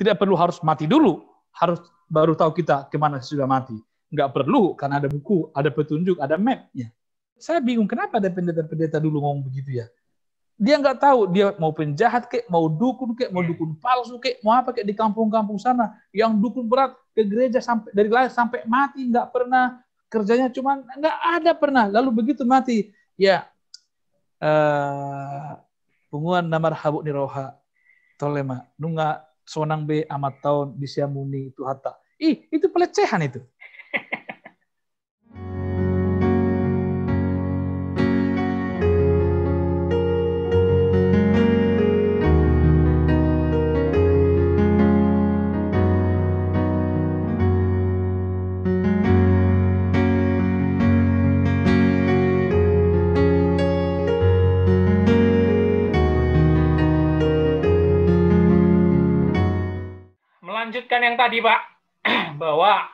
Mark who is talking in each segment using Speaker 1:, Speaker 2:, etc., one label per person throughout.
Speaker 1: Tidak perlu harus mati dulu, harus baru tahu kita kemana sudah mati. Nggak perlu, karena ada buku, ada petunjuk, ada map-nya. Saya bingung kenapa ada pendeta-pendeta dulu ngomong begitu ya. Dia nggak tahu, dia mau penjahat kek, mau dukun kek, mau dukun palsu kek, mau apa kek di kampung-kampung sana. Yang dukun berat ke gereja sampai dari lahir sampai mati, nggak pernah. Kerjanya cuma nggak ada pernah. Lalu begitu mati, ya punguan namar habuk ni roha tolema nunga sonang be amat tahun disiamuni itu hatta. Itu pelecehan itu.
Speaker 2: Melanjutkan yang tadi, Pak, bahwa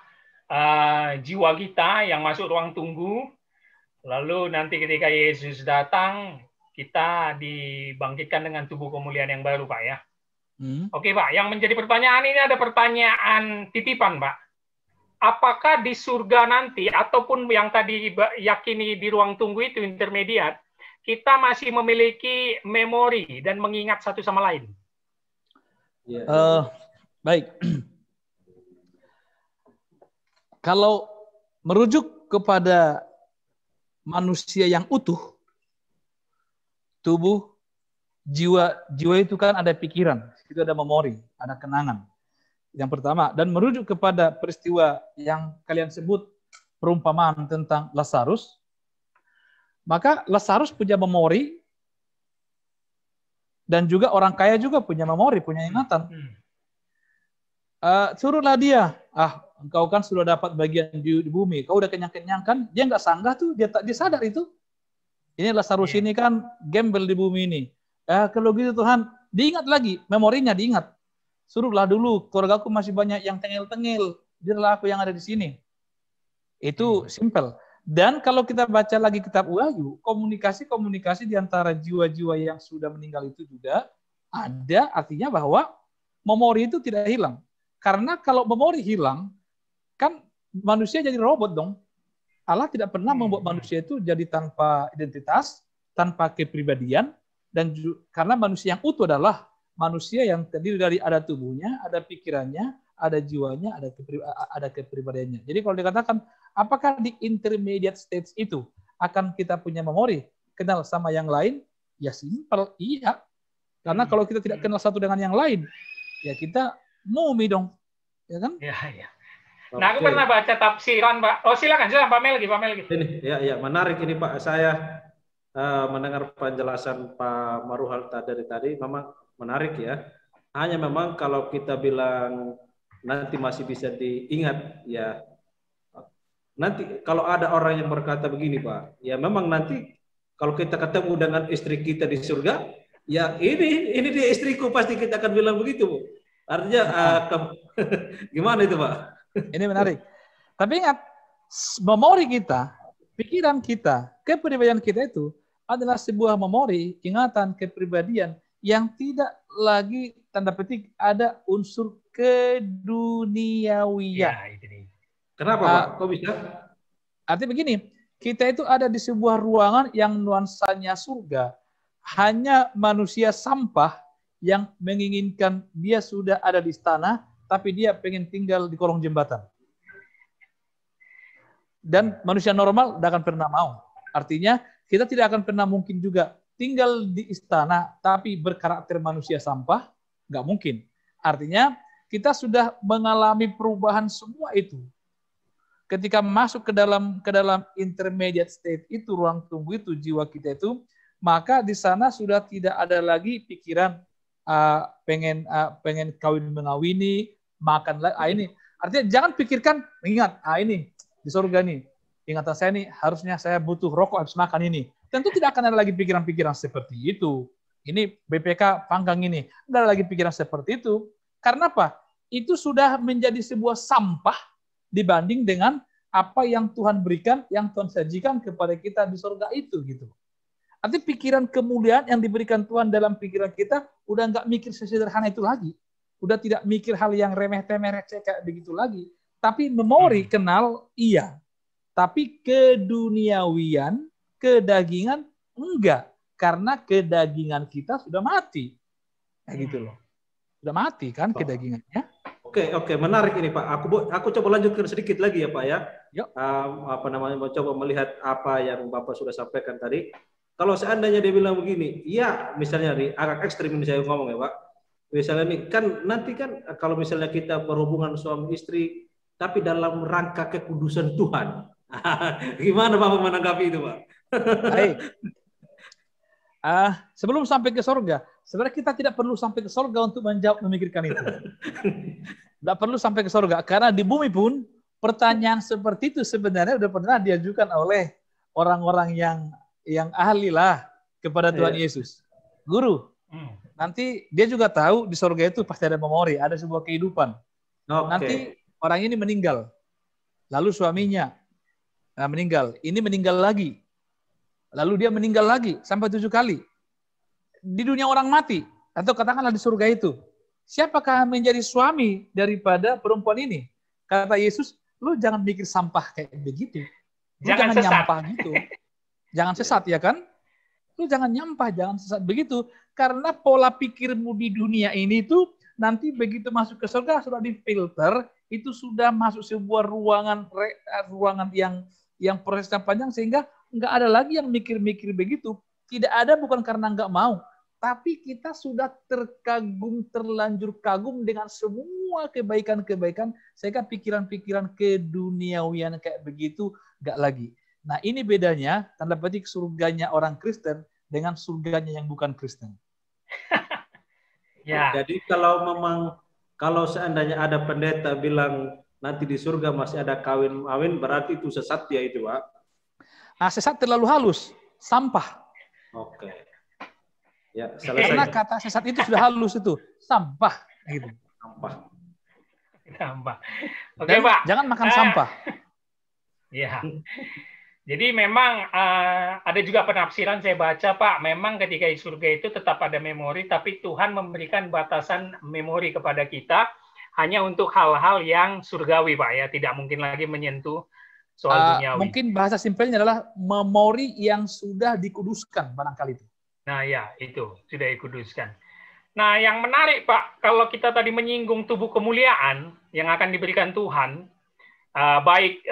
Speaker 2: jiwa kita yang masuk ruang tunggu, lalu nanti ketika Yesus datang, kita dibangkitkan dengan tubuh kemuliaan yang baru, Pak, ya. Oke, Pak, yang menjadi pertanyaan ini ada pertanyaan titipan, Pak. Apakah di surga nanti, ataupun yang tadi yakini di ruang tunggu itu intermediat, kita masih memiliki memori dan mengingat satu sama lain?
Speaker 1: Baik. Kalau merujuk kepada manusia yang utuh, tubuh, jiwa itu kan ada pikiran, itu ada memori, ada kenangan. Yang pertama, dan merujuk kepada peristiwa yang kalian sebut perumpamaan tentang Lazarus, maka Lazarus punya memori, dan juga orang kaya juga punya memori, punya ingatan. Suruhlah dia, engkau kan sudah dapat bagian di bumi, kau udah kenyang-kenyang kan, dia nggak sanggah tuh, dia sadar itu. Ini Lazarus ini kan gembel di bumi ini. Kalau gitu Tuhan, diingat lagi, memorinya diingat. Suruhlah dulu, keluargaku masih banyak yang tengil-tengil, biarlah aku yang ada di sini. Itu simple. Dan kalau kita baca lagi kitab Wahyu, komunikasi di antara jiwa-jiwa yang sudah meninggal itu juga ada, artinya bahwa memori itu tidak hilang. Karena kalau memori hilang, kan manusia jadi robot dong. Allah tidak pernah membuat manusia itu jadi tanpa identitas, tanpa kepribadian, dan karena manusia yang utuh adalah manusia yang terdiri dari ada tubuhnya, ada pikirannya, ada jiwanya, ada kepribadiannya. Jadi kalau dikatakan, apakah di intermediate stage itu akan kita punya memori, kenal sama yang lain? Ya simpel, iya. Karena kalau kita tidak kenal satu dengan yang lain, ya kita mumi dong, ya kan?
Speaker 2: Ya. Nah, aku pernah baca tafsiran, Pak. Oh, silakan Pak Mel lagi.
Speaker 3: Ini, ya, menarik ini Pak. Saya mendengar penjelasan Pak Maruhal dari tadi, memang menarik ya. Hanya memang kalau kita bilang nanti masih bisa diingat, ya. Nanti kalau ada orang yang berkata begini, Pak, ya memang nanti kalau kita ketemu dengan istri kita di surga, ya ini dia istriku, pasti kita akan bilang begitu, Bu. Artinya gimana itu, Pak?
Speaker 1: Ini menarik. Tapi ingat, memori kita, pikiran kita, kepribadian kita itu adalah sebuah memori, ingatan, kepribadian yang tidak lagi tanda petik ada unsur keduniawian.
Speaker 2: Ya, itu nih.
Speaker 3: Kenapa, Pak? Kok bisa?
Speaker 1: Artinya begini, kita itu ada di sebuah ruangan yang nuansanya surga. Hanya manusia sampah yang menginginkan dia sudah ada di istana, tapi dia pengen tinggal di kolong jembatan. Dan manusia normal tidak akan pernah mau. Artinya, kita tidak akan pernah mungkin juga tinggal di istana, tapi berkarakter manusia sampah, nggak mungkin. Artinya, kita sudah mengalami perubahan semua itu. Ketika masuk ke dalam intermediate state itu, ruang tunggu itu, jiwa kita itu, maka di sana sudah tidak ada lagi pikiran pengen kawin mengawini, makan ini. Artinya jangan pikirkan, ingat, ini di surga nih, ingatan saya nih harusnya saya butuh rokok habis makan ini. Tentu tidak akan ada lagi pikiran-pikiran seperti itu. Ini BPK panggang ini, tidak ada lagi pikiran seperti itu. Karena apa? Itu sudah menjadi sebuah sampah dibanding dengan apa yang Tuhan berikan, yang Tuhan sajikan kepada kita di surga itu, gitu. Artinya pikiran kemuliaan yang diberikan Tuhan dalam pikiran kita udah nggak mikir sesederhana itu lagi. udah tidak mikir hal yang remeh-temeh receh kayak begitu lagi. Tapi memori kenal iya. Tapi keduniawian, kedagingan enggak. Karena kedagingan kita sudah mati. Kayak gitu loh. Sudah mati kan kedagingannya.
Speaker 3: Oke, menarik ini Pak. Aku coba lanjutkan sedikit lagi ya Pak ya. Mau coba melihat apa yang Bapak sudah sampaikan tadi. Kalau seandainya dia bilang begini, iya misalnya nih agak ekstrim ini saya ngomong ya Pak. Misalnya nih kan nanti kan kalau misalnya kita berhubungan suami istri tapi dalam rangka kekudusan Tuhan. Gimana Bapak menanggapi itu Pak?
Speaker 1: Baik. Sebelum sampai ke surga, sebenarnya kita tidak perlu sampai ke surga untuk memikirkan itu. Tidak perlu sampai ke surga, karena di bumi pun pertanyaan seperti itu sebenarnya sudah pernah diajukan oleh orang-orang yang ahli lah kepada Tuhan Yesus. Guru, nanti dia juga tahu di surga itu pasti ada memori, ada sebuah kehidupan. Nanti orang ini meninggal, lalu suaminya meninggal, ini meninggal lagi. Lalu dia meninggal lagi sampai 7 kali. Di dunia orang mati, atau katakanlah di surga itu, siapakah menjadi suami daripada perempuan ini? Kata Yesus, lu jangan mikir sampah kayak begitu. Lu jangan nyampah gitu. Jangan sesat ya kan? Lu jangan nyampah, jangan sesat begitu. Karena pola pikirmu di dunia ini tuh nanti begitu masuk ke surga sudah difilter, itu sudah masuk sebuah ruangan yang prosesnya panjang sehingga nggak ada lagi yang mikir-mikir begitu. Tidak ada bukan karena nggak mau, tapi kita sudah terlanjur kagum dengan semua kebaikan-kebaikan, sehingga pikiran-pikiran keduniawian kayak begitu nggak lagi. Nah ini bedanya, tanda petik surganya orang Kristen dengan surganya yang bukan Kristen.
Speaker 3: Ya. Jadi kalau seandainya ada pendeta bilang nanti di surga masih ada kawin-mawin, berarti itu sesat ya itu Pak?
Speaker 1: Sesat terlalu halus, sampah.
Speaker 3: Oke. Ya, selesai.
Speaker 1: Karena kata sesat itu sudah halus itu, sampah gitu.
Speaker 2: Sampah. Oke, Pak.
Speaker 1: Jangan makan sampah.
Speaker 2: Ya. Jadi memang ada juga penafsiran saya baca, Pak. Memang ketika di surga itu tetap ada memori, tapi Tuhan memberikan batasan memori kepada kita hanya untuk hal-hal yang surgawi, Pak ya. Tidak mungkin lagi menyentuh soal duniawi.
Speaker 1: Mungkin bahasa simpelnya adalah memori yang sudah dikuduskan barangkali itu.
Speaker 2: Nah ya, itu sudah dikuduskan. Nah yang menarik Pak, kalau kita tadi menyinggung tubuh kemuliaan yang akan diberikan Tuhan, baik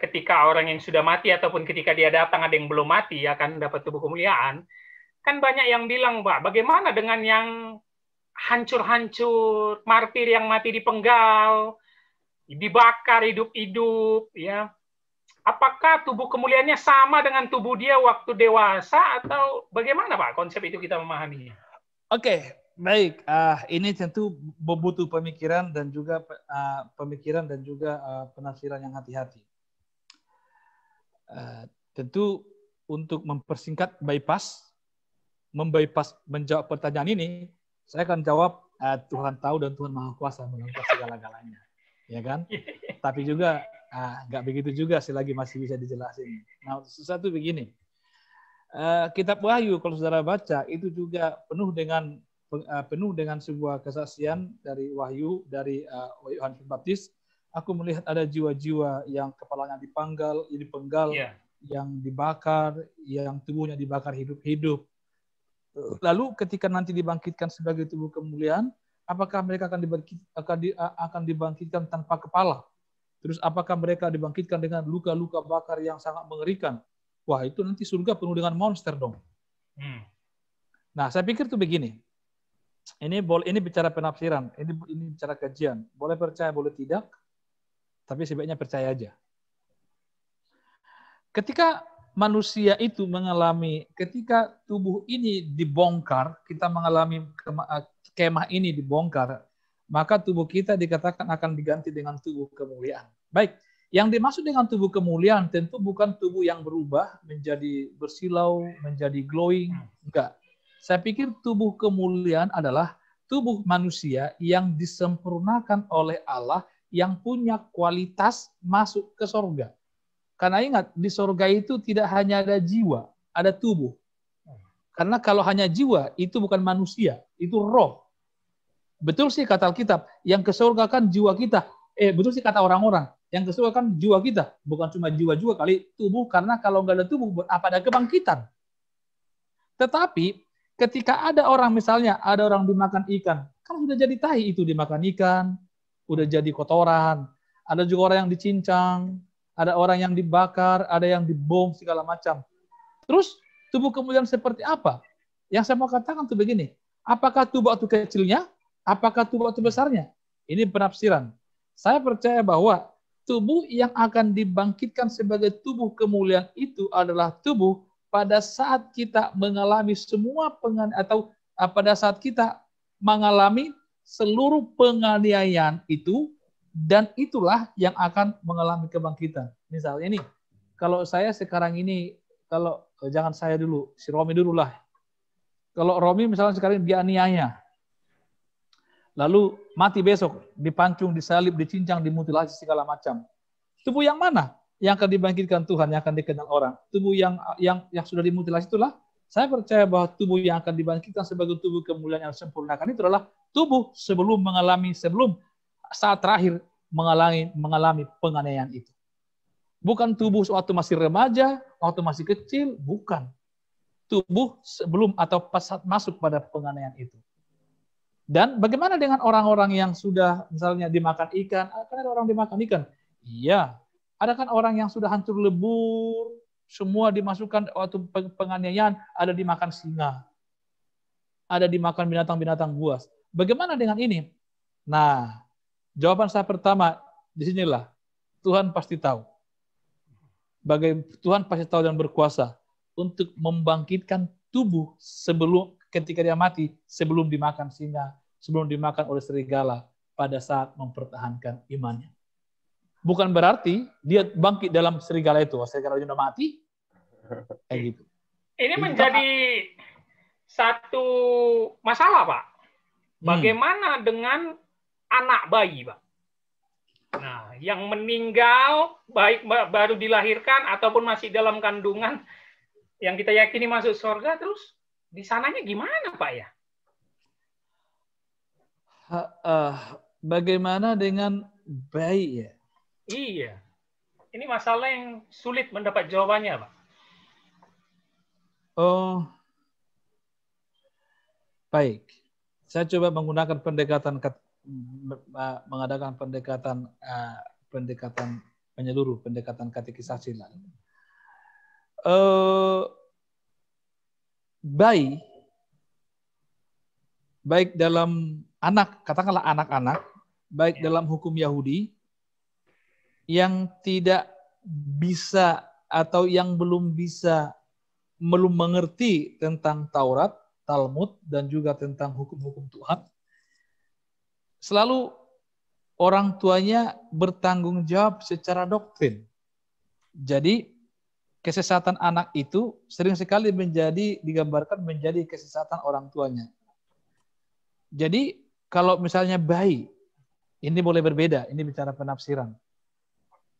Speaker 2: ketika orang yang sudah mati ataupun ketika dia datang ada yang belum mati akan dapat tubuh kemuliaan, kan banyak yang bilang Pak, bagaimana dengan yang hancur-hancur, martir yang mati dipenggal, dibakar hidup-hidup, ya. Apakah tubuh kemuliaannya sama dengan tubuh dia waktu dewasa atau bagaimana Pak konsep itu kita memahaminya?
Speaker 1: Oke, baik. Ini tentu butuh pemikiran dan juga penafsiran yang hati-hati. Tentu untuk mempersingkat membypass menjawab pertanyaan ini, saya akan jawab Tuhan tahu dan Tuhan Maha Kuasa menentukan segala-galanya, ya kan? Tapi juga nggak begitu juga selagi masih bisa dijelasin. Nah, sesuatu begini. Kitab Wahyu kalau saudara baca itu juga penuh dengan sebuah kesaksian dari Wahyu dari Yohanes Pembaptis. Aku melihat ada jiwa-jiwa yang kepalanya dipenggal, yang dibakar, yang tubuhnya dibakar hidup-hidup. Lalu ketika nanti dibangkitkan sebagai tubuh kemuliaan, apakah mereka akan dibangkitkan tanpa kepala? Terus apakah mereka dibangkitkan dengan luka-luka bakar yang sangat mengerikan? Wah, itu nanti surga penuh dengan monster dong. Nah, saya pikir tuh begini. Ini bicara penafsiran, ini bicara kajian. Boleh percaya, boleh tidak, tapi sebaiknya percaya aja. Ketika manusia itu ketika tubuh ini dibongkar, kita mengalami kemah ini dibongkar, maka tubuh kita dikatakan akan diganti dengan tubuh kemuliaan. Baik, yang dimaksud dengan tubuh kemuliaan tentu bukan tubuh yang berubah menjadi bersilau, menjadi glowing, enggak. Saya pikir tubuh kemuliaan adalah tubuh manusia yang disempurnakan oleh Allah yang punya kualitas masuk ke surga. Karena ingat, di surga itu tidak hanya ada jiwa, ada tubuh. Karena kalau hanya jiwa, itu bukan manusia, itu roh. Betul sih kata Alkitab, yang ke surga kan jiwa kita. Betul sih kata orang-orang, yang ke surga kan jiwa kita. Bukan cuma jiwa juga kali, tubuh, karena kalau nggak ada tubuh, buat apa ada kebangkitan? Tetapi ketika ada orang, misalnya ada orang dimakan ikan, kan sudah jadi tahi itu dimakan ikan, udah jadi kotoran. Ada juga orang yang dicincang, ada orang yang dibakar, ada yang dibom, segala macam. Terus tubuh kemudian seperti apa? Yang saya mau katakan tuh begini, apakah tubuh waktu kecilnya? Apakah tubuh waktu besarnya? Ini penafsiran. Saya percaya bahwa tubuh yang akan dibangkitkan sebagai tubuh kemuliaan itu adalah tubuh pada saat kita mengalami semua atau pada saat kita mengalami seluruh penganiayaan itu, dan itulah yang akan mengalami kebangkitan. Misalnya nih, kalau saya sekarang ini, kalau jangan saya dulu, si Romi dulu lah. Kalau Romi misalnya sekarang dianiaya, lalu mati besok, dipancung, disalib, dicincang, dimutilasi segala macam. Tubuh yang mana yang akan dibangkitkan Tuhan, yang akan dikenal orang? Tubuh yang sudah dimutilasi itulah. Saya percaya bahwa tubuh yang akan dibangkitkan sebagai tubuh kemuliaan yang sempurnakan itu adalah tubuh sebelum saat terakhir mengalami penganiayaan itu. Bukan tubuh waktu masih remaja, waktu masih kecil, bukan. Tubuh sebelum atau pas saat masuk pada penganiayaan itu. Dan bagaimana dengan orang-orang yang sudah misalnya dimakan ikan? Kan ada orang dimakan ikan. Iya. Ada kan orang yang sudah hancur lebur, semua dimasukkan waktu penganiayaan, ada dimakan singa. Ada dimakan binatang-binatang buas. Bagaimana dengan ini? Nah, jawaban saya pertama, disinilah. Tuhan pasti tahu. Tuhan pasti tahu dan berkuasa untuk membangkitkan tubuh ketika dia mati, sebelum dimakan singa, sebelum dimakan oleh serigala, pada saat mempertahankan imannya. Bukan berarti dia bangkit dalam serigala itu, serigala sudah mati, kayak gitu.
Speaker 2: Ini menjadi satu masalah, Pak. Bagaimana dengan anak bayi, Pak? Nah, yang meninggal, baik baru dilahirkan ataupun masih dalam kandungan, yang kita yakini masuk surga, terus di sananya gimana, Pak ya?
Speaker 1: Bagaimana dengan bayi ya?
Speaker 2: Iya. Ini masalah yang sulit mendapat jawabannya, Pak.
Speaker 1: Oh, baik. Saya coba menggunakan mengadakan pendekatan menyeluruh, pendekatan katekisasi lah. Baik dalam katakanlah anak-anak, baik dalam hukum Yahudi yang tidak bisa atau yang belum mengerti tentang Taurat, Talmud, dan juga tentang hukum-hukum Tuhan, selalu orang tuanya bertanggung jawab secara doktrin. Jadi kesesatan anak itu sering sekali digambarkan menjadi kesesatan orang tuanya. Jadi kalau misalnya bayi, ini boleh berbeda, ini bicara penafsiran.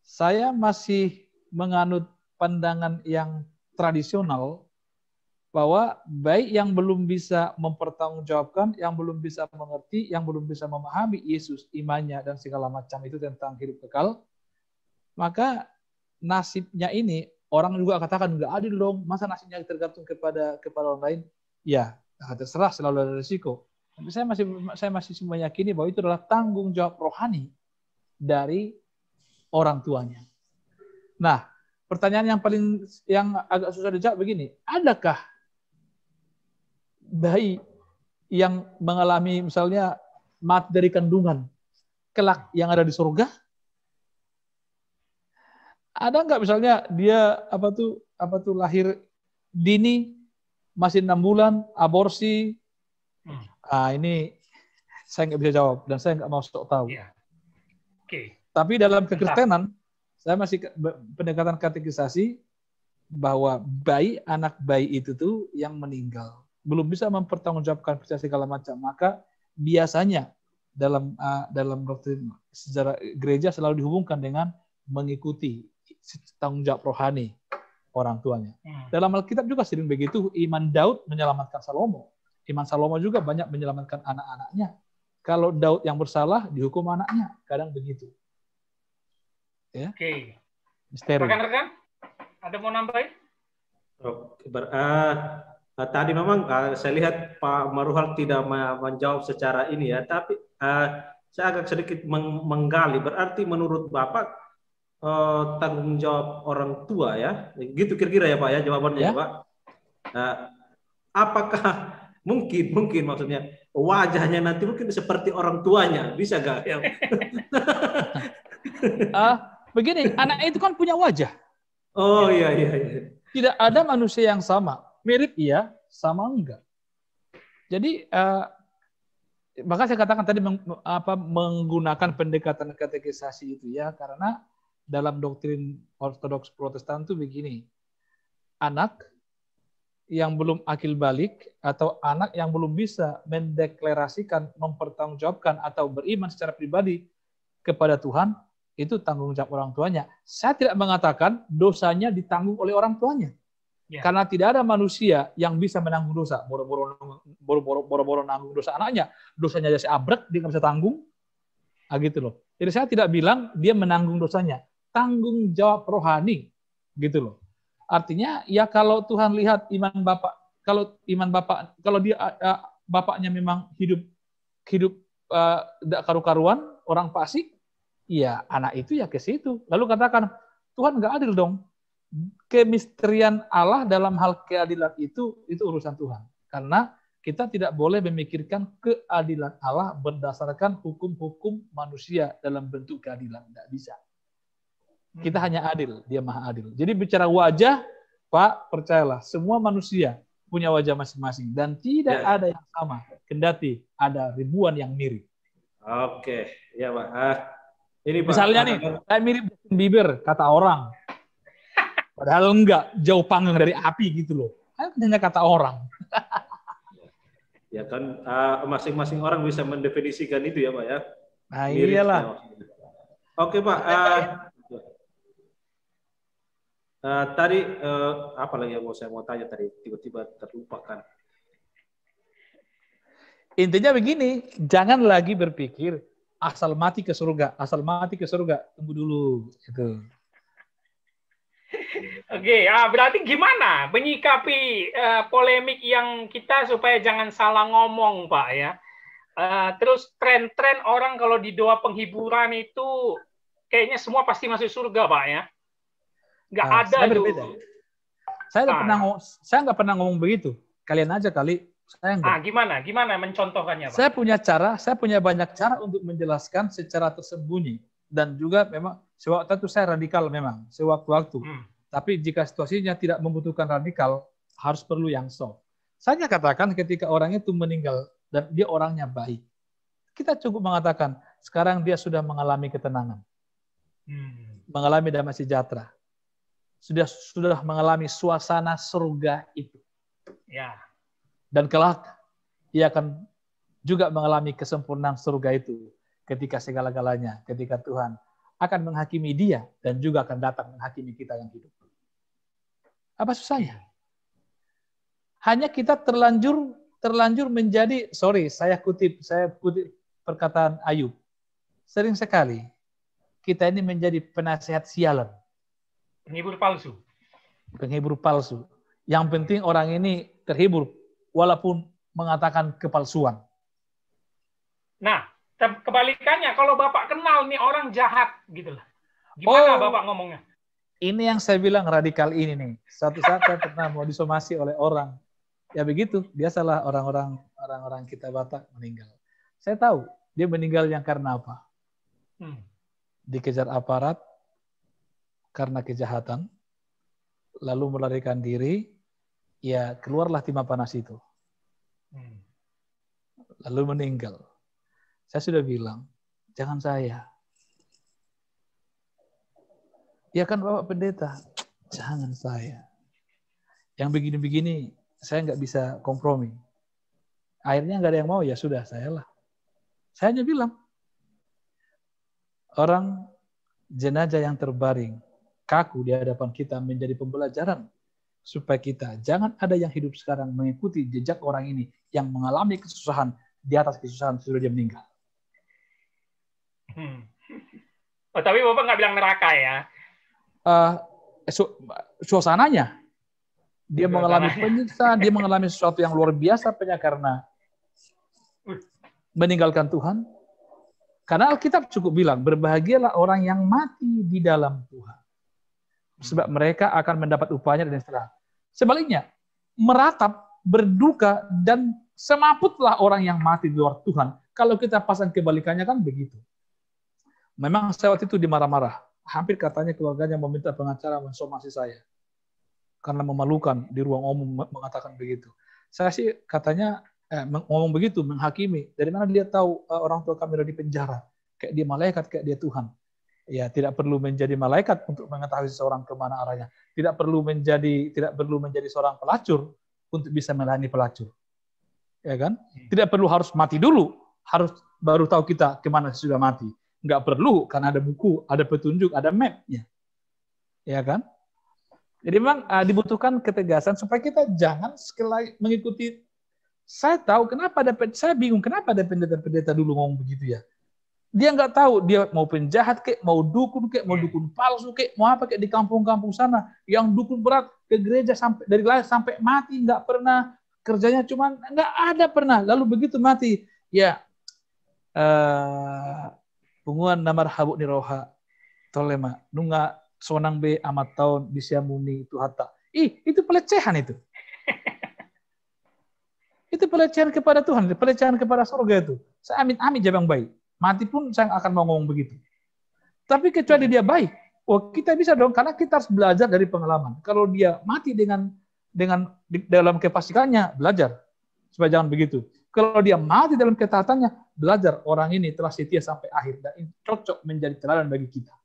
Speaker 1: Saya masih menganut pandangan yang tradisional bahwa baik yang belum bisa mempertanggungjawabkan, yang belum bisa mengerti, yang belum bisa memahami Yesus, imannya, dan segala macam itu tentang hidup kekal, maka nasibnya ini, orang juga katakan, nggak adil dong, masa nasibnya tergantung kepada orang lain? Ya, terserah, selalu ada risiko. Tapi saya masih meyakini bahwa itu adalah tanggung jawab rohani dari orang tuanya. Nah, pertanyaan yang agak susah dijawab begini, adakah bayi yang mengalami misalnya mati dari kandungan kelak yang ada di surga? Ada nggak misalnya dia lahir dini, masih 6 bulan, aborsi? Ini saya nggak bisa jawab dan saya nggak mau sok tahu.
Speaker 2: Ya. Oke.
Speaker 1: Tapi dalam kekristenan, saya masih pendekatan katekisasi bahwa anak bayi itu tuh yang meninggal belum bisa mempertanggungjawabkan percaya segala macam, maka biasanya dalam doktrin sejarah gereja selalu dihubungkan dengan mengikuti tanggung jawab rohani orang tuanya. Dalam Alkitab juga sering begitu, iman Daud menyelamatkan Salomo. Iman Salomo juga banyak menyelamatkan anak-anaknya. Kalau Daud yang bersalah, dihukum anaknya. Kadang begitu. Ya.
Speaker 2: Oke.
Speaker 1: Misteri.
Speaker 2: Rekan-rekan, ada mau nambahin?
Speaker 3: Tadi memang saya lihat Pak Maruhal tidak menjawab secara ini ya, tapi saya agak sedikit menggali. Berarti menurut Bapak tanggung jawab orang tua ya, gitu kira-kira ya Pak ya jawabannya ya, Pak. Apakah mungkin maksudnya wajahnya nanti mungkin seperti orang tuanya, bisa nggak ya?
Speaker 1: Begini, anak itu kan punya wajah.
Speaker 3: Oh iya.
Speaker 1: Tidak ada manusia yang sama. Mirip iya, sama enggak. Jadi, maka saya katakan tadi menggunakan pendekatan katekisasi itu ya, karena dalam doktrin Ortodoks Protestan itu begini. Anak yang belum akil balik atau anak yang belum bisa mendeklarasikan, mempertanggungjawabkan atau beriman secara pribadi kepada Tuhan, itu tanggung jawab orang tuanya. Saya tidak mengatakan dosanya ditanggung oleh orang tuanya. Ya. Karena tidak ada manusia yang bisa menanggung dosa. Boro-boro nanggung dosa anaknya. Dosanya aja abrek, dia nggak bisa tanggung. Gitu loh. Jadi saya tidak bilang dia menanggung dosanya. Tanggung jawab rohani. Gitu loh. Artinya, ya kalau Tuhan lihat iman Bapak, kalau dia bapaknya memang hidup tidak karu-karuan, orang fasik, ya anak itu ya ke situ. Lalu katakan, Tuhan nggak adil dong. Kemisterian Allah dalam hal keadilan itu urusan Tuhan. Karena kita tidak boleh memikirkan keadilan Allah berdasarkan hukum-hukum manusia dalam bentuk keadilan. Tidak bisa. Kita hanya adil, dia maha adil. Jadi bicara wajah, Pak, percayalah, semua manusia punya wajah masing-masing. Dan tidak ada yang sama. Kendati ada ribuan yang mirip.
Speaker 3: Oke, ya Pak. Ini Pak,
Speaker 1: misalnya nih, saya mirip Justin Bieber, kata orang. Padahal enggak, jauh panggang dari api gitu loh. Kan hanya kata orang.
Speaker 3: Ya kan, masing-masing orang bisa mendefinisikan itu ya Pak ya.
Speaker 1: Nah iyalah.
Speaker 3: Oke Pak. Tadi apa lagi yang saya mau tanya tadi, tiba-tiba terlupakan.
Speaker 1: Intinya begini, jangan lagi berpikir asal mati ke surga, tunggu dulu gitu.
Speaker 2: Oke, berarti gimana menyikapi polemik yang kita supaya jangan salah ngomong, Pak ya. Terus tren-tren orang kalau di doa penghiburan itu kayaknya semua pasti masuk surga, Pak ya. Nggak ada
Speaker 1: saya berbeda. Saya nggak pernah ngomong begitu. Kalian aja kali. Saya enggak.
Speaker 2: Gimana mencontohkannya, Pak?
Speaker 1: Saya punya banyak cara untuk menjelaskan secara tersembunyi. Dan juga memang sewaktu itu saya radikal memang, sewaktu-waktu. Tapi jika situasinya tidak membutuhkan radikal, harus perlu yang soft. Saya katakan ketika orang itu meninggal dan dia orangnya baik, kita cukup mengatakan sekarang dia sudah mengalami ketenangan, mengalami damai sejahtera, sudah mengalami suasana surga itu.
Speaker 2: Ya.
Speaker 1: Dan kelak ia akan juga mengalami kesempurnaan surga itu ketika segala-galanya, ketika Tuhan akan menghakimi dia dan juga akan datang menghakimi kita yang hidup. Apa susahnya? Hanya kita terlanjur menjadi, saya kutip perkataan Ayub. Sering sekali kita ini menjadi penasihat sialan. Penghibur palsu. Yang penting orang ini terhibur walaupun mengatakan kepalsuan.
Speaker 2: Nah, kebalikannya kalau Bapak kenal nih orang jahat gitu lah. Gimana Bapak ngomongnya?
Speaker 1: Ini yang saya bilang radikal ini nih. Suatu saat saya pernah mau disomasi oleh orang. Ya begitu, biasalah orang-orang kita Batak meninggal. Saya tahu dia meninggal yang karena apa? Dikejar aparat karena kejahatan, lalu melarikan diri, ya keluarlah timah panas itu. Lalu meninggal. Saya sudah bilang, jangan saya. Ya kan Bapak Pendeta, jangan saya. Yang begini-begini, saya nggak bisa kompromi. Akhirnya nggak ada yang mau, ya sudah, saya lah. Saya hanya bilang, orang jenazah yang terbaring, kaku di hadapan kita menjadi pembelajaran supaya kita jangan ada yang hidup sekarang mengikuti jejak orang ini yang mengalami kesusahan di atas kesusahan sesudah dia meninggal.
Speaker 2: Oh, tapi Bapak nggak bilang neraka ya?
Speaker 1: Suasananya. Dia mengalami penyiksaan, dia mengalami sesuatu yang luar biasa karena meninggalkan Tuhan. Karena Alkitab cukup bilang, berbahagialah orang yang mati di dalam Tuhan. Sebab mereka akan mendapat upahnya dan istirahat. Sebaliknya, meratap, berduka, dan semaputlah orang yang mati di luar Tuhan. Kalau kita pasang kebalikannya kan begitu. Memang saya waktu itu dimarah-marah. Hampir katanya keluarganya meminta pengacara mensomasi saya. Karena memalukan di ruang umum mengatakan begitu. Saya sih katanya ngomong begitu, menghakimi. Dari mana dia tahu orang tua kami ada di penjara? Kayak dia malaikat, kayak dia Tuhan. Ya, tidak perlu menjadi malaikat untuk mengetahui seseorang kemana arahnya. Tidak perlu menjadi seorang pelacur untuk bisa melayani pelacur. Ya kan? Tidak perlu harus mati dulu, harus baru tahu kita kemana sudah mati. Nggak perlu, karena ada buku, ada petunjuk, ada map-nya. Ya kan? Jadi memang dibutuhkan ketegasan supaya kita jangan sekali mengikuti. Saya tahu kenapa saya bingung kenapa ada pendeta-pendeta dulu ngomong begitu ya. Dia nggak tahu dia mau penjahat kek, mau dukun kek, mau dukun palsu kek, mau apa kek di kampung-kampung sana yang dukun berat ke gereja sampai dari lahir sampai mati nggak pernah, kerjanya cuman nggak ada pernah. Lalu begitu mati ya punguan namar habuk niroha tolema nunga sonang be amat tahun disiamuni itu hatta. Itu pelecehan itu. Itu pelecehan kepada Tuhan, pelecehan kepada surga itu. Saya amit-amit jabang baik. Mati pun saya akan mau ngomong begitu. Tapi kecuali dia baik, kita bisa dong, karena kita harus belajar dari pengalaman. Kalau dia mati dengan dalam kepastikannya, belajar supaya jangan begitu. Kalau dia mati dalam ketaatannya, belajar orang ini telah setia sampai akhir dan ini cocok menjadi teladan bagi kita.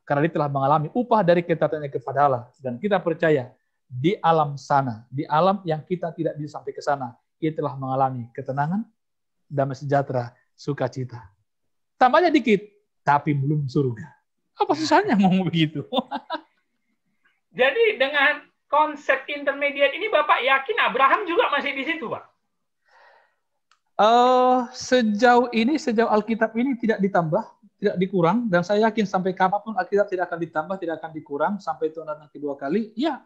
Speaker 1: Karena dia telah mengalami upah dari ketaatannya kepada Allah. Dan kita percaya di alam sana, di alam yang kita tidak bisa sampai ke sana, ia telah mengalami ketenangan, damai sejahtera, sukacita. Tambahnya dikit, tapi belum surga. Apa susahnya ngomong begitu?
Speaker 2: Jadi dengan konsep intermediate ini Bapak yakin Abraham juga masih di situ, Pak?
Speaker 1: Sejauh Alkitab ini tidak ditambah, tidak dikurang, dan saya yakin sampai kapanpun Alkitab tidak akan ditambah, tidak akan dikurang sampai Tuhan datang kedua kali. Ya.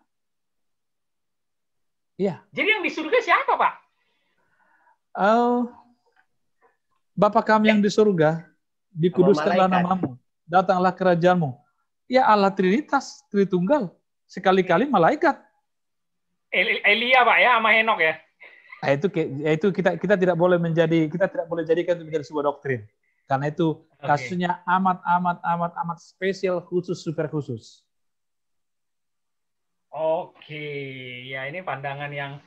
Speaker 1: Ya.
Speaker 2: Jadi yang di surga siapa, Pak?
Speaker 1: Bapa kami yang di surga, dikuduskanlah namamu, datanglah kerajaanmu. Ya Allah Trinitas, Tritunggal, sekali-kali malaikat.
Speaker 2: Elia Pak ya, sama Henok ya.
Speaker 1: Itu kita tidak boleh jadikan itu menjadi sebuah doktrin. Karena itu kasusnya amat spesial, khusus, super khusus.
Speaker 2: Oke, ya ini pandangan yang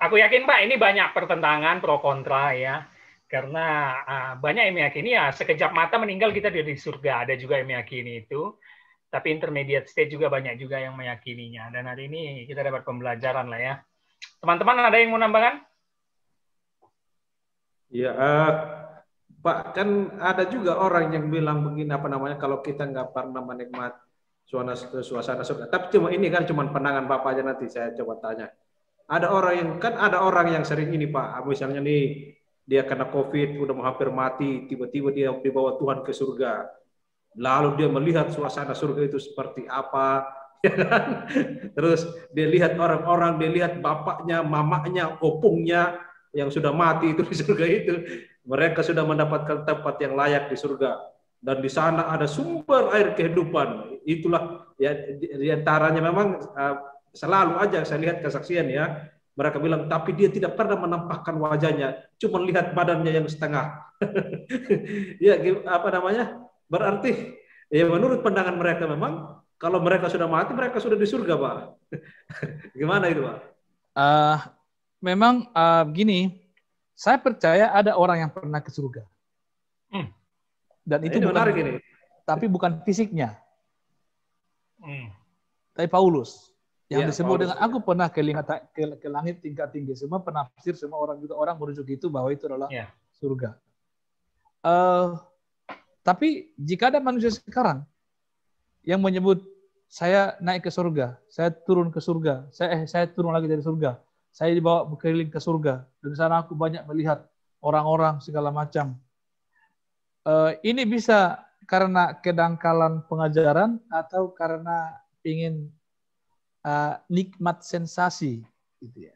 Speaker 2: aku yakin Pak, ini banyak pertentangan pro kontra ya. Karena banyak yang meyakini ya sekejap mata meninggal kita di surga. Ada juga yang meyakini itu. Tapi intermediate state juga banyak juga yang meyakininya. Dan hari ini kita dapat pembelajaran lah ya. Teman-teman ada yang mau nambahkan?
Speaker 3: Ya, Pak, kan ada juga orang yang bilang begini kalau kita nggak pernah menikmati suasana surga. Tapi ini kan cuma pandangan Bapak aja, nanti saya coba tanya. Ada orang yang sering ini Pak, misalnya nih dia kena COVID, udah mau hampir mati, tiba-tiba dia dibawa Tuhan ke surga. Lalu dia melihat suasana surga itu seperti apa, ya kan? Terus dia lihat orang-orang, dia lihat bapaknya, mamanya, opungnya yang sudah mati itu di surga itu. Mereka sudah mendapatkan tempat yang layak di surga. Dan di sana ada sumber air kehidupan. Itulah ya, di antaranya memang selalu aja saya lihat kesaksian ya. Mereka bilang, tapi dia tidak pernah menampakkan wajahnya, cuma lihat badannya yang setengah. Ya, berarti ya menurut pandangan mereka memang kalau mereka sudah mati, mereka sudah di surga, Pak. Gimana itu, Pak?
Speaker 1: Memang begini, saya percaya ada orang yang pernah ke surga. Dan itu
Speaker 3: ini menarik ini.
Speaker 1: Tapi bukan fisiknya. Tapi Paulus. Yang disebut dengan aku pernah ke langit tingkat tinggi. Semua penafsir, semua orang merujuk itu bahwa itu adalah surga. Tapi jika ada manusia sekarang yang menyebut saya naik ke surga, saya turun ke surga, saya turun lagi dari surga, saya dibawa berkeliling ke surga, dan di sana aku banyak melihat orang-orang segala macam. ini bisa karena kedangkalan pengajaran atau karena ingin nikmat sensasi, gitu ya.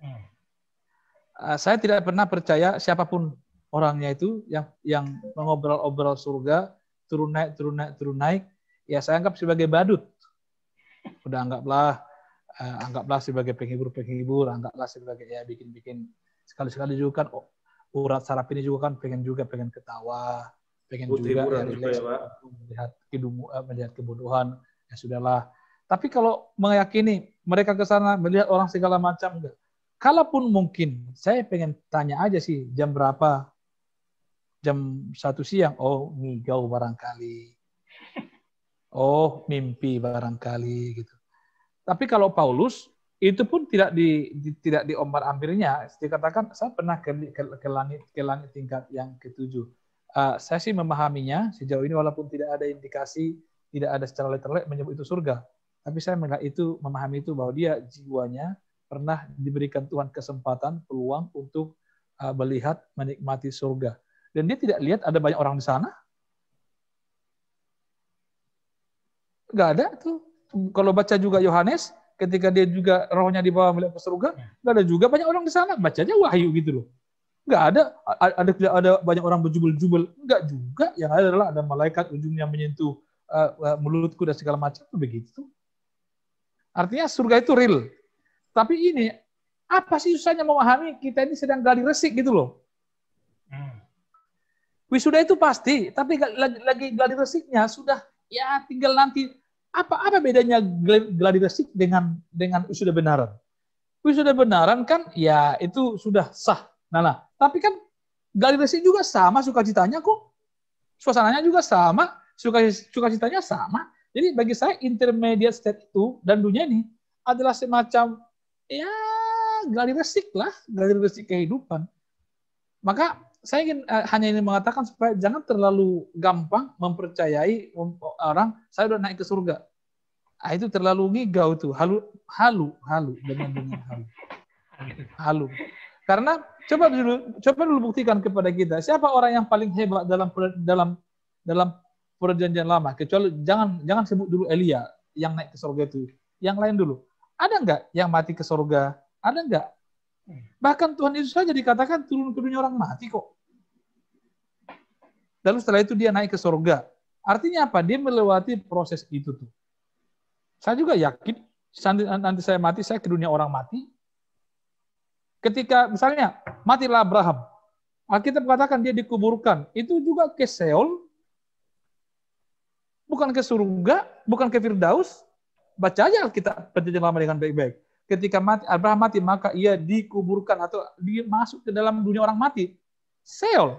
Speaker 1: Saya tidak pernah percaya siapapun orangnya itu yang mengobrol-obrol surga, turun naik, ya saya anggap sebagai badut. Udah anggaplah sebagai penghibur, anggaplah sebagai ya bikin sekali-sekali juga kan urat saraf ini juga kan pengen ketawa, pengen juga ya relax, melihat kebodohan, ya sudahlah. Tapi kalau meyakini mereka ke sana melihat orang segala macam, enggak. Kalaupun mungkin, saya pengen tanya aja sih, jam berapa? Jam 1 siang, oh ngigau barangkali. Oh mimpi barangkali gitu. Tapi kalau Paulus, itu pun tidak diombar-ambirnya. Dikatakan, saya pernah ke langit tingkat yang ke-7. Saya sih memahaminya sejauh ini walaupun tidak ada indikasi, tidak ada secara literal menyebut itu surga. Tapi saya memahami itu bahwa dia jiwanya pernah diberikan Tuhan kesempatan, peluang untuk melihat, menikmati surga. Dan dia tidak lihat ada banyak orang di sana. Nggak ada tuh. Kalau baca juga Yohanes, ketika dia juga rohnya dibawa melihat ke surga, nggak ada juga banyak orang di sana. Bacanya Wahyu gitu loh. Nggak ada banyak orang berjubel-jubel. Nggak juga. Yang ada adalah ada malaikat ujungnya menyentuh mulutku dan segala macam. Itu begitu. Artinya surga itu real. Tapi ini, apa sih susahnya memahami kita ini sedang gali resik gitu loh. Wisuda itu pasti, tapi lagi gladi resiknya sudah ya tinggal nanti apa bedanya gladi resik dengan wisuda benaran? Wisuda benaran kan ya itu sudah sah. Nah, tapi kan gladi resik juga sama sukacitanya kok. Suasananya juga sama, sukacitanya sama. Jadi bagi saya intermediate state itu dan dunia ini adalah semacam ya gladi resik kehidupan. Maka saya hanya ingin mengatakan supaya jangan terlalu gampang mempercayai orang saya udah naik ke surga. Itu terlalu ngigau tuh, halu. Karena coba dulu buktikan kepada kita siapa orang yang paling hebat dalam perjanjian lama. Kecuali jangan sebut dulu Elia yang naik ke surga itu. Yang lain dulu. Ada nggak yang mati ke surga? Ada nggak? Bahkan Tuhan Yesus saja dikatakan turun ke dunia orang mati kok. Lalu setelah itu dia naik ke surga. Artinya apa? Dia melewati proses itu tuh. Saya juga yakin nanti saya mati, saya ke dunia orang mati. Ketika misalnya matilah Abraham, Alkitab katakan dia dikuburkan. Itu juga ke Seol, bukan ke surga, bukan ke Firdaus. Baca aja Alkitab perjanjian lama dengan baik-baik. Ketika Abraham mati, maka ia dikuburkan atau dia masuk ke dalam dunia orang mati. Seol.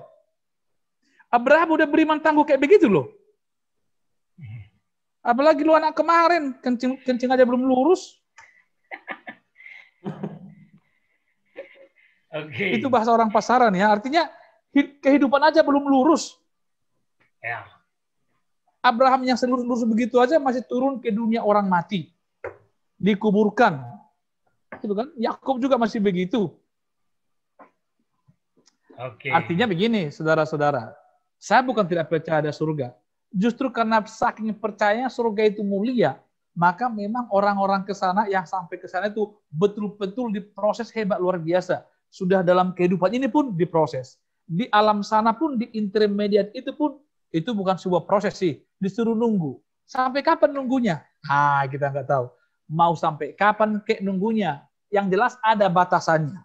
Speaker 1: Abraham udah beriman tangguh kayak begitu loh. Apalagi lu anak kemarin, kencing aja belum lurus. Okay. Itu bahasa orang pasaran ya. Artinya kehidupan aja belum lurus. Ya. Abraham yang selurus-lurus begitu aja masih turun ke dunia orang mati. Dikuburkan. Itu kan? Yakub juga masih begitu. Okay. Artinya begini, saudara-saudara. Saya bukan tidak percaya ada surga. Justru karena saking percayanya surga itu mulia, maka memang orang-orang ke sana yang sampai ke sana itu betul-betul diproses hebat luar biasa. Sudah dalam kehidupan ini pun diproses. Di alam sana pun, di intermediate itu pun, itu bukan sebuah proses sih. Disuruh nunggu. Sampai kapan nunggunya? Kita nggak tahu. Mau sampai kapan nunggunya? Yang jelas ada batasannya.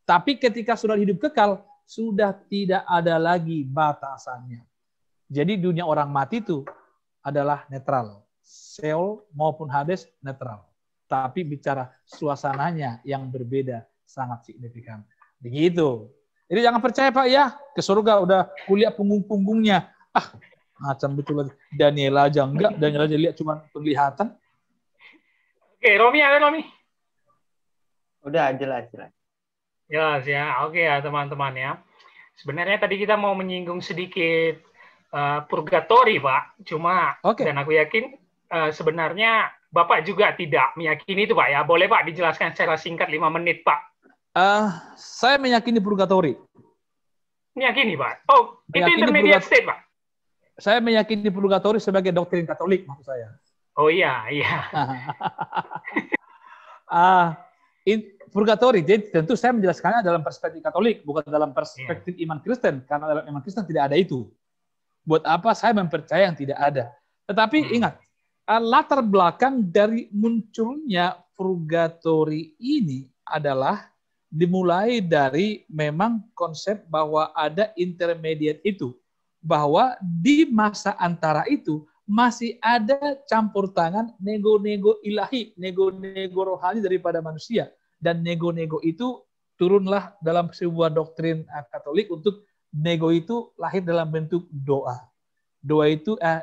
Speaker 1: Tapi ketika sudah hidup kekal, sudah tidak ada lagi batasannya. Jadi dunia orang mati itu adalah netral. Seol maupun Hades netral. Tapi bicara suasananya yang berbeda sangat signifikan. Begitu. Jadi jangan percaya Pak ya, ke surga udah kuliah punggung-punggungnya. Macam betul lagi. Daniel aja enggak, Daniel aja lihat cuma penglihatan.
Speaker 2: Oke, Romi ada Romi?
Speaker 4: Udah jelas.
Speaker 2: Jelas ya. Oke ya teman-teman ya. Sebenarnya tadi kita mau menyinggung sedikit purgatori, Pak. Cuma dan aku yakin sebenarnya Bapak juga tidak meyakini itu, Pak ya. Boleh Pak dijelaskan secara singkat 5 menit, Pak?
Speaker 1: Saya meyakini purgatori.
Speaker 2: Meyakini, Pak. Oh, itu
Speaker 1: Meyakini
Speaker 2: intermediate state, Pak.
Speaker 1: Saya meyakini purgatori sebagai doktrin Katolik, maksud saya.
Speaker 2: Oh iya, iya.
Speaker 1: Purgatori, jadi tentu saya menjelaskannya dalam perspektif Katolik, bukan dalam perspektif iman Kristen, karena dalam iman Kristen tidak ada itu. Buat apa saya mempercayai yang tidak ada? Tetapi ingat, latar belakang dari munculnya purgatori ini adalah dimulai dari memang konsep bahwa ada intermediate itu, bahwa di masa antara itu masih ada campur tangan nego-nego ilahi, nego-nego rohani daripada manusia. Dan nego-nego itu turunlah dalam sebuah doktrin Katolik untuk nego itu lahir dalam bentuk doa.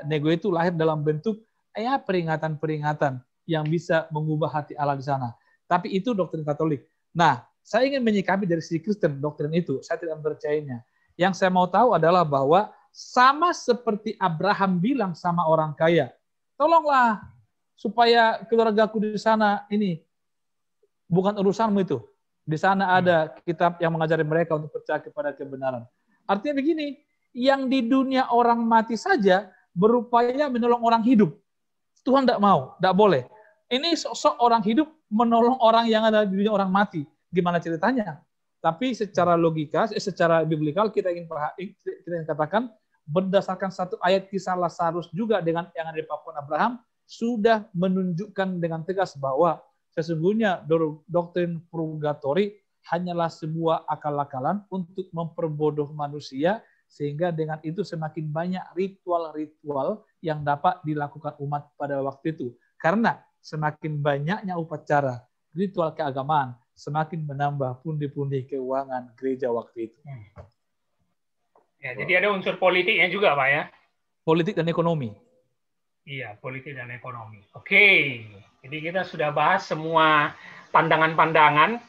Speaker 1: Nego itu lahir dalam bentuk peringatan-peringatan yang bisa mengubah hati Allah di sana. Tapi itu doktrin Katolik. Nah, saya ingin menyikapi dari sisi Kristen doktrin itu. Saya tidak mempercayainya. Yang saya mau tahu adalah bahwa sama seperti Abraham bilang sama orang kaya, tolonglah supaya keluargaku di sana ini bukan urusanmu itu. Di sana ada kitab yang mengajari mereka untuk percaya kepada kebenaran. Artinya begini, yang di dunia orang mati saja berupaya menolong orang hidup. Tuhan tidak mau, tidak boleh. Ini sosok orang hidup menolong orang yang ada di dunia orang mati. Gimana ceritanya? Tapi secara logika, secara biblikal kita ingin katakan berdasarkan satu ayat kisah Lazarus juga dengan yang ada di pakuan Abraham sudah menunjukkan dengan tegas bahwa sesungguhnya doktrin purgatori hanyalah sebuah akal-akalan untuk memperbodoh manusia sehingga dengan itu semakin banyak ritual-ritual yang dapat dilakukan umat pada waktu itu. Karena semakin banyaknya upacara, ritual keagamaan, semakin menambah pundi-pundi keuangan gereja waktu itu.
Speaker 2: Ya, jadi ada unsur politiknya juga, Pak ya?
Speaker 1: Politik dan ekonomi.
Speaker 2: Iya, politik dan ekonomi. Oke, jadi kita sudah bahas semua pandangan-pandangan.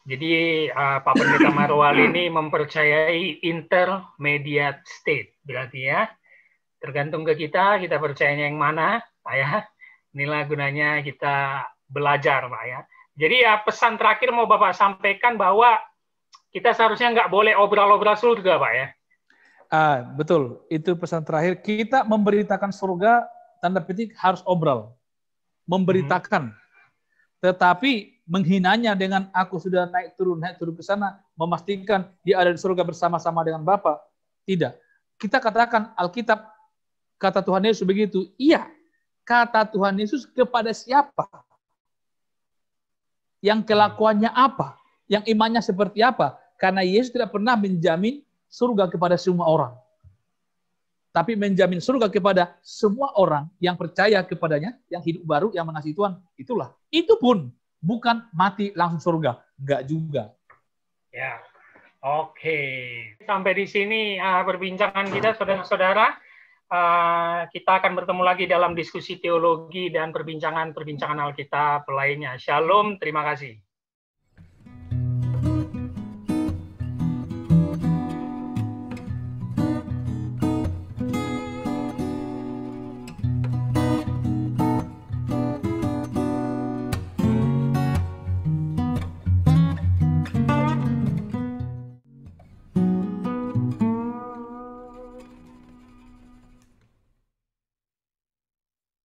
Speaker 2: Jadi Pak Pendeta Marwal ini mempercayai intermediate state, berarti ya. Tergantung ke kita percayanya yang mana, Pak ya. Inilah gunanya kita belajar, Pak ya. Jadi ya pesan terakhir mau Bapak sampaikan bahwa kita seharusnya nggak boleh obral-obral surga, Pak ya.
Speaker 1: Betul, itu pesan terakhir. Kita memberitakan surga, tanda petik harus obral. Memberitakan. Tetapi menghinanya dengan aku sudah naik turun ke sana, memastikan dia ada di surga bersama-sama dengan Bapa. Tidak. Kita katakan Alkitab, kata Tuhan Yesus begitu. Iya, kata Tuhan Yesus kepada siapa? Yang kelakuannya apa? Yang imannya seperti apa? Karena Yesus tidak pernah menjamin surga kepada semua orang. Tapi menjamin surga kepada semua orang yang percaya kepadanya, yang hidup baru, yang mengasihi Tuhan. Itulah. Itu pun bukan mati langsung surga. Enggak juga.
Speaker 2: Ya, oke. Sampai di sini perbincangan kita, saudara-saudara. Kita akan bertemu lagi dalam diskusi teologi dan perbincangan Alkitab lainnya. Shalom, terima kasih.